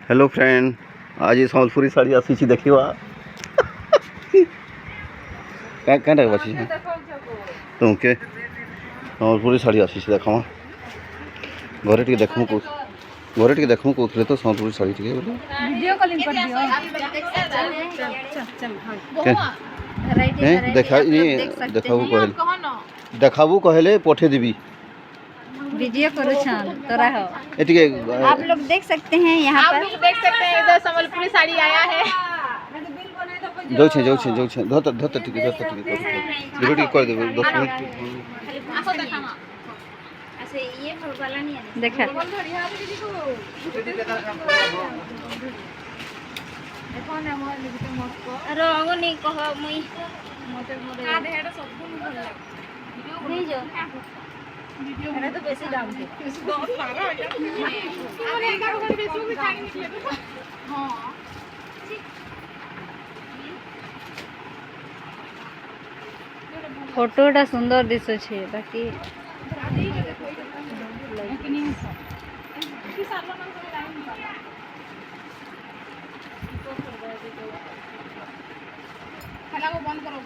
Hello friend, आज ये सम्बलपुरी शाड़ी आसी देखिवा क्या बची तुमके सम्बलपुरी शाड़ी आसी देखा घरे टे देखूँ कहते तो सम्बलपुरी शाड़ी टे वीडियो कॉलिंग कर दियो। देखाबू कहले पठे देवी वीडियो करो छान तोरा हो। एटिके आप लोग देख सकते हैं यहाँ पर, आप लोग देख सकते हैं इधर सम्बलपुरी साड़ी आया है। जाऊ छे धत टिके वीडियो टिके कर देबो 10 मिनट ऐसे ये वाला नहीं है देखा देखो ना मोर लिखते मत अरे आगो नहीं कह मुई मते मोरे आ देहटा सब गुण भल लाग नहीं जो वीडियो तो बेसी दाम के 10-12 अरे एका को बेसी भी खाई निकले तो हां फोटोटा सुंदर दिसो छे बाकी बंद करो